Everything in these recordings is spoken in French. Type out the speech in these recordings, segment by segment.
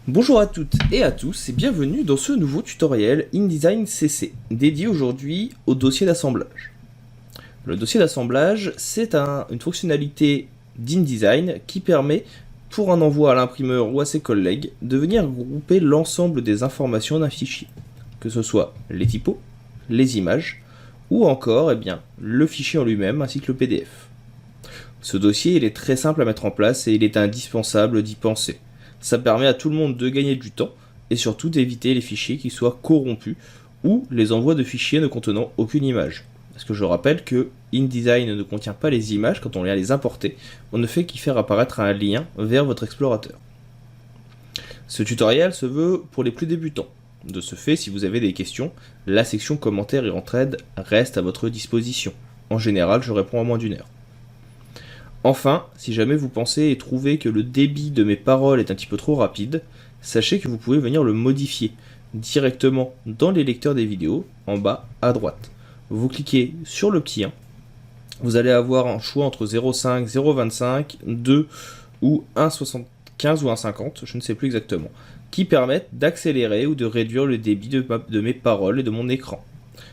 Bonjour à toutes et à tous et bienvenue dans ce nouveau tutoriel InDesign CC dédié aujourd'hui au dossier d'assemblage. Le dossier d'assemblage, c'est une fonctionnalité d'InDesign qui permet pour un envoi à l'imprimeur ou à ses collègues de venir grouper l'ensemble des informations d'un fichier, que ce soit les typos, les images ou encore le fichier en lui-même ainsi que le PDF. Ce dossier il est très simple à mettre en place et il est indispensable d'y penser. Ça permet à tout le monde de gagner du temps et surtout d'éviter les fichiers qui soient corrompus ou les envois de fichiers ne contenant aucune image. Parce que je rappelle que InDesign ne contient pas les images quand on vient les importer, on ne fait qu'y faire apparaître un lien vers votre explorateur. Ce tutoriel se veut pour les plus débutants. De ce fait, si vous avez des questions, la section commentaires et entraide reste à votre disposition. En général, je réponds en moins d'1 heure. Enfin, si jamais vous pensez et trouvez que le débit de mes paroles est un petit peu trop rapide, sachez que vous pouvez venir le modifier directement dans les lecteurs des vidéos, en bas à droite. Vous cliquez sur le petit 1, vous allez avoir un choix entre 0,5, 0,25, 2 ou 1,75 ou 1,50, je ne sais plus exactement, qui permettent d'accélérer ou de réduire le débit de mes paroles et de mon écran.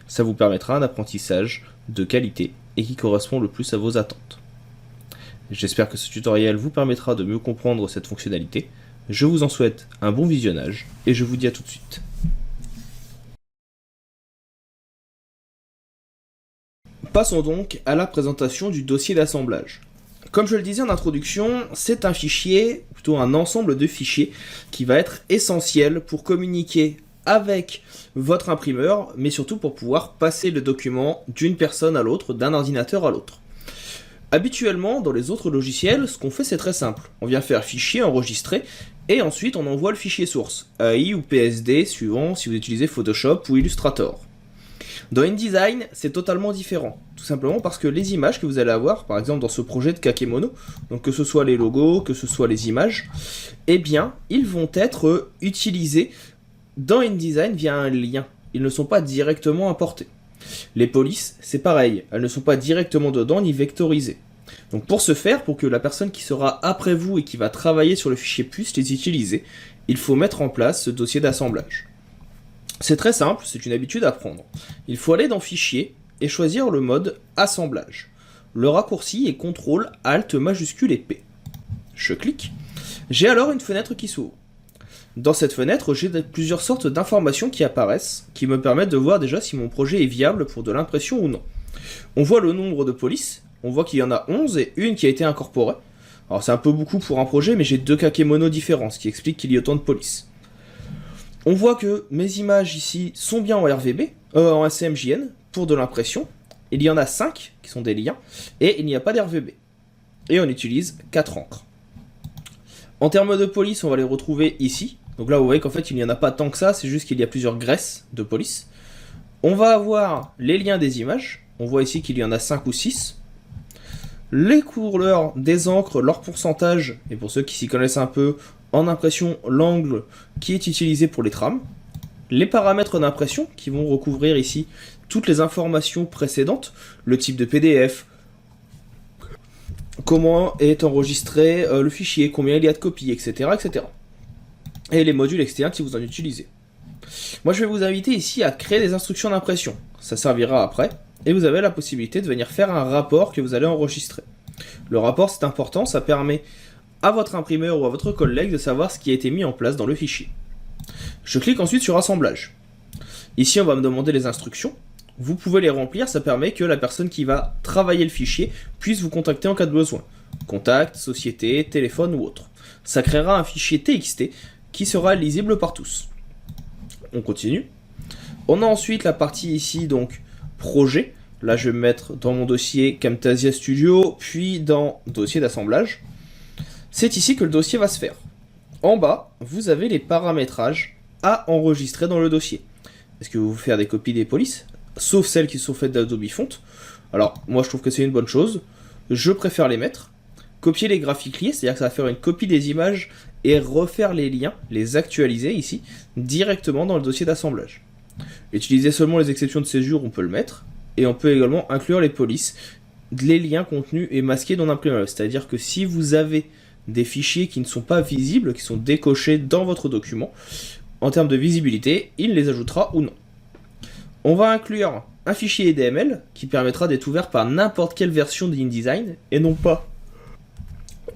Ça vous permettra un apprentissage de qualité et qui correspond le plus à vos attentes. J'espère que ce tutoriel vous permettra de mieux comprendre cette fonctionnalité. Je vous en souhaite un bon visionnage et je vous dis à tout de suite. Passons donc à la présentation du dossier d'assemblage. Comme je le disais en introduction, c'est un fichier, plutôt un ensemble de fichiers, qui va être essentiel pour communiquer avec votre imprimeur, mais surtout pour pouvoir passer le document d'une personne à l'autre, d'un ordinateur à l'autre. Habituellement, dans les autres logiciels, ce qu'on fait c'est très simple. On vient faire fichier, enregistrer, et ensuite on envoie le fichier source, AI ou PSD, suivant si vous utilisez Photoshop ou Illustrator. Dans InDesign, c'est totalement différent, tout simplement parce que les images que vous allez avoir, par exemple dans ce projet de Kakemono, donc que ce soit les logos, que ce soit les images, eh bien, ils vont être utilisés dans InDesign via un lien. Ils ne sont pas directement importés. Les polices, c'est pareil, elles ne sont pas directement dedans ni vectorisées. Donc pour ce faire, pour que la personne qui sera après vous et qui va travailler sur le fichier puisse les utiliser, il faut mettre en place ce dossier d'assemblage. C'est très simple, c'est une habitude à prendre. Il faut aller dans Fichier et choisir le mode Assemblage. Le raccourci est CTRL ALT majuscule et P. Je clique. J'ai alors une fenêtre qui s'ouvre. Dans cette fenêtre, j'ai plusieurs sortes d'informations qui apparaissent, qui me permettent de voir déjà si mon projet est viable pour de l'impression ou non. On voit le nombre de polices, on voit qu'il y en a 11 et une qui a été incorporée. Alors c'est un peu beaucoup pour un projet, mais j'ai 2 kakémonos différents, ce qui explique qu'il y ait autant de polices. On voit que mes images ici sont bien en RVB, en SCMJN, pour de l'impression. Il y en a 5 qui sont des liens, et il n'y a pas d'RVB. Et on utilise 4 encres. En termes de police, on va les retrouver ici. Donc là, vous voyez qu'en fait, il n'y en a pas tant que ça, c'est juste qu'il y a plusieurs graisses de police. On va avoir les liens des images. On voit ici qu'il y en a 5 ou 6. Les couleurs des encres, leur pourcentage, et pour ceux qui s'y connaissent un peu, en impression, l'angle qui est utilisé pour les trames. Les paramètres d'impression, qui vont recouvrir ici toutes les informations précédentes, le type de PDF, comment est enregistré le fichier, combien il y a de copies, etc., etc. Et les modules externes si vous en utilisez. Moi je vais vous inviter ici à créer des instructions d'impression, ça servira après, et vous avez la possibilité de venir faire un rapport que vous allez enregistrer. Le rapport c'est important, ça permet à votre imprimeur ou à votre collègue de savoir ce qui a été mis en place dans le fichier. Je clique ensuite sur assemblage. Ici on va me demander les instructions, vous pouvez les remplir, ça permet que la personne qui va travailler le fichier puisse vous contacter en cas de besoin. Contact, société, téléphone ou autre. Ça créera un fichier TXT qui sera lisible par tous. On continue. On a ensuite la partie ici, donc projet. Là, je vais me mettre dans mon dossier Camtasia Studio, puis dans dossier d'assemblage. C'est ici que le dossier va se faire. En bas, vous avez les paramétrages à enregistrer dans le dossier. Est-ce que vous voulez faire des copies des polices, sauf celles qui sont faites d'Adobe Font? Alors, moi, je trouve que c'est une bonne chose. Je préfère les mettre. Copier les graphiques liés, c'est-à-dire que ça va faire une copie des images et refaire les liens, les actualiser ici, directement dans le dossier d'assemblage. Utiliser seulement les exceptions de césure, on peut le mettre, et on peut également inclure les polices, les liens contenus et masqués dans l'imprimeur. C'est-à-dire que si vous avez des fichiers qui ne sont pas visibles, qui sont décochés dans votre document. En termes de visibilité, il les ajoutera ou non. On va inclure un fichier EDML qui permettra d'être ouvert par n'importe quelle version d'InDesign et non pas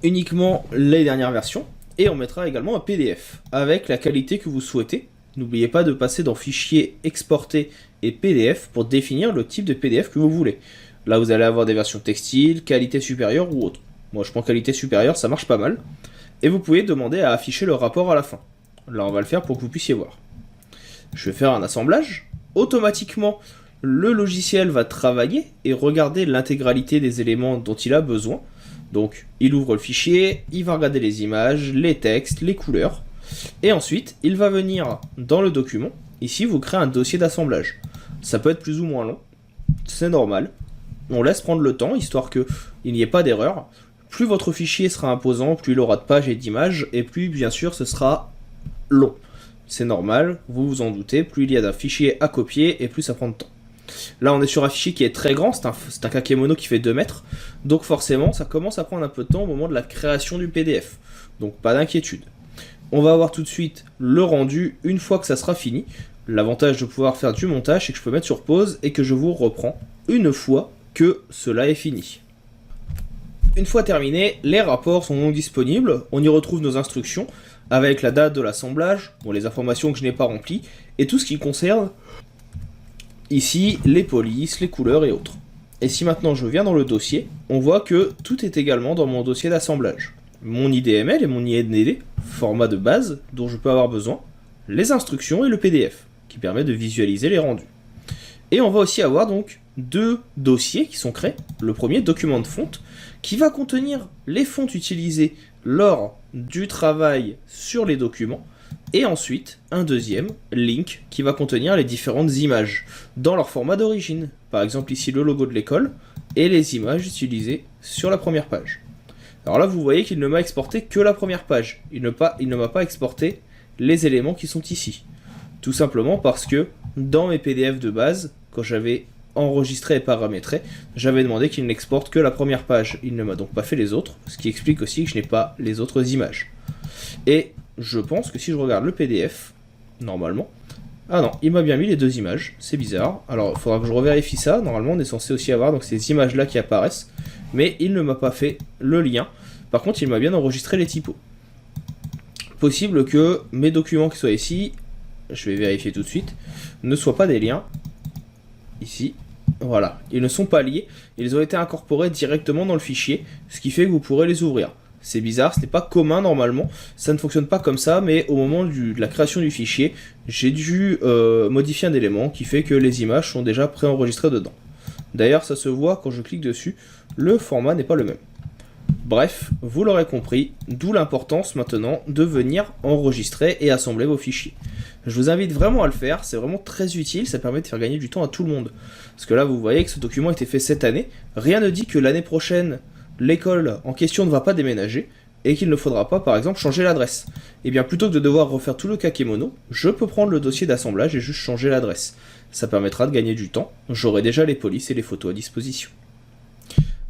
uniquement les dernières versions. Et on mettra également un PDF avec la qualité que vous souhaitez. N'oubliez pas de passer dans Fichier, Exporter et PDF pour définir le type de PDF que vous voulez. Là, vous allez avoir des versions textiles, qualité supérieure ou autre. Moi, je prends qualité supérieure, ça marche pas mal. Et vous pouvez demander à afficher le rapport à la fin. Là, on va le faire pour que vous puissiez voir. Je vais faire un assemblage. Automatiquement, le logiciel va travailler et regarder l'intégralité des éléments dont il a besoin. Donc, il ouvre le fichier, il va regarder les images, les textes, les couleurs. Et ensuite, il va venir dans le document. Ici, vous créez un dossier d'assemblage. Ça peut être plus ou moins long. C'est normal. On laisse prendre le temps, histoire qu'il n'y ait pas d'erreur. Plus votre fichier sera imposant, plus il aura de pages et d'images, et plus, bien sûr, ce sera long. C'est normal, vous vous en doutez, plus il y a d'un fichier à copier, et plus ça prend de temps. Là, on est sur un fichier qui est très grand, c'est un kakemono qui fait 2 mètres, donc forcément, ça commence à prendre un peu de temps au moment de la création du PDF. Donc, pas d'inquiétude. On va avoir tout de suite le rendu une fois que ça sera fini. L'avantage de pouvoir faire du montage, c'est que je peux mettre sur pause et que je vous reprends une fois que cela est fini. Une fois terminé, les rapports sont donc disponibles. On y retrouve nos instructions avec la date de l'assemblage, bon, les informations que je n'ai pas remplies, et tout ce qui concerne ici les polices, les couleurs et autres. Et si maintenant je viens dans le dossier, on voit que tout est également dans mon dossier d'assemblage. Mon IDML et mon IND, format de base dont je peux avoir besoin, les instructions et le PDF, qui permet de visualiser les rendus. Et on va aussi avoir donc 2 dossiers qui sont créés. Le premier, document de fonte, qui va contenir les fontes utilisées lors du travail sur les documents, et ensuite un deuxième, link, qui va contenir les différentes images dans leur format d'origine. Par exemple ici le logo de l'école et les images utilisées sur la première page. Alors là vous voyez qu'il ne m'a exporté que la première page, il ne m'a pas exporté les éléments qui sont ici. Tout simplement parce que dans mes PDF de base, quand j'avais enregistré et paramétré, j'avais demandé qu'il n'exporte que la première page. Il ne m'a donc pas fait les autres, ce qui explique aussi que je n'ai pas les autres images. Et je pense que si je regarde le PDF, normalement... Ah non, il m'a bien mis les 2 images, c'est bizarre. Alors il faudra que je revérifie ça, normalement on est censé aussi avoir donc, ces images-là qui apparaissent, mais il ne m'a pas fait le lien. Par contre, il m'a bien enregistré les typos. Possible que mes documents qui soient ici, je vais vérifier tout de suite, ne soient pas des liens. Ici, voilà, ils ne sont pas liés, ils ont été incorporés directement dans le fichier, ce qui fait que vous pourrez les ouvrir. C'est bizarre, ce n'est pas commun normalement, ça ne fonctionne pas comme ça, mais au moment de la création du fichier, j'ai dû modifier un élément qui fait que les images sont déjà préenregistrées dedans. D'ailleurs, ça se voit quand je clique dessus, le format n'est pas le même. Bref, vous l'aurez compris, d'où l'importance maintenant de venir enregistrer et assembler vos fichiers. Je vous invite vraiment à le faire, c'est vraiment très utile, ça permet de faire gagner du temps à tout le monde. Parce que là, vous voyez que ce document a été fait cette année, rien ne dit que l'année prochaine, l'école en question ne va pas déménager, et qu'il ne faudra pas, par exemple, changer l'adresse. Et bien, plutôt que de devoir refaire tout le kakemono, je peux prendre le dossier d'assemblage et juste changer l'adresse. Ça permettra de gagner du temps, j'aurai déjà les polices et les photos à disposition.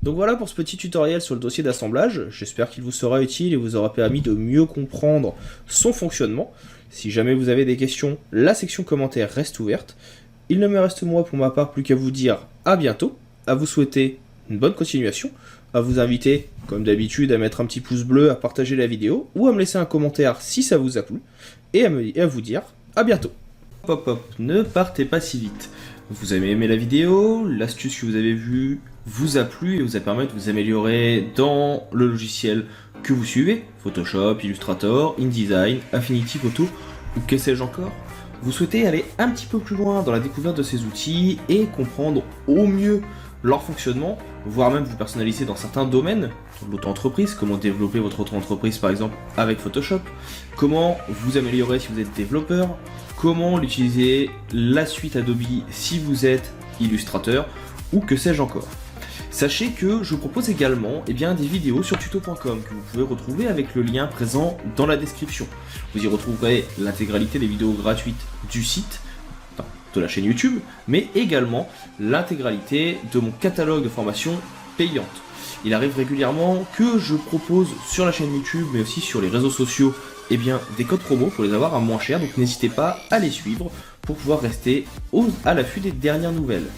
Donc voilà pour ce petit tutoriel sur le dossier d'assemblage, j'espère qu'il vous sera utile et vous aura permis de mieux comprendre son fonctionnement. Si jamais vous avez des questions, la section commentaires reste ouverte. Il ne me reste moi pour ma part plus qu'à vous dire à bientôt, à vous souhaiter une bonne continuation, à vous inviter comme d'habitude à mettre un petit pouce bleu, à partager la vidéo ou à me laisser un commentaire si ça vous a plu et à vous dire à bientôt. Hop hop, ne partez pas si vite. Vous avez aimé la vidéo, l'astuce que vous avez vue vous a plu et vous a permis de vous améliorer dans le logiciel que vous suivez, Photoshop, Illustrator, InDesign, Affinity Photo ou que sais-je encore. Vous souhaitez aller un petit peu plus loin dans la découverte de ces outils et comprendre au mieux leur fonctionnement, voire même vous personnaliser dans certains domaines, l'auto-entreprise, comment développer votre auto-entreprise par exemple avec Photoshop, comment vous améliorer si vous êtes développeur, comment utiliser la suite Adobe si vous êtes illustrateur ou que sais-je encore. Sachez que je propose également des vidéos sur tuto.com que vous pouvez retrouver avec le lien présent dans la description. Vous y retrouverez l'intégralité des vidéos gratuites du site, de la chaîne YouTube, mais également l'intégralité de mon catalogue de formation payante. Il arrive régulièrement que je propose sur la chaîne YouTube, mais aussi sur les réseaux sociaux, des codes promo pour les avoir à moins cher, donc n'hésitez pas à les suivre pour pouvoir rester à l'affût des dernières nouvelles.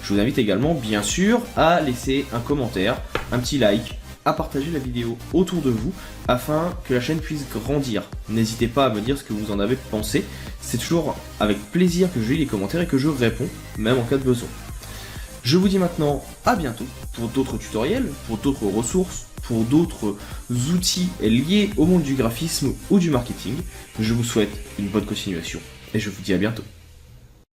Je vous invite également, bien sûr, à laisser un commentaire, un petit like, à partager la vidéo autour de vous afin que la chaîne puisse grandir. N'hésitez pas à me dire ce que vous en avez pensé, c'est toujours avec plaisir que je lis les commentaires et que je réponds, même en cas de besoin. Je vous dis maintenant à bientôt pour d'autres tutoriels, pour d'autres ressources, pour d'autres outils liés au monde du graphisme ou du marketing. Je vous souhaite une bonne continuation et je vous dis à bientôt.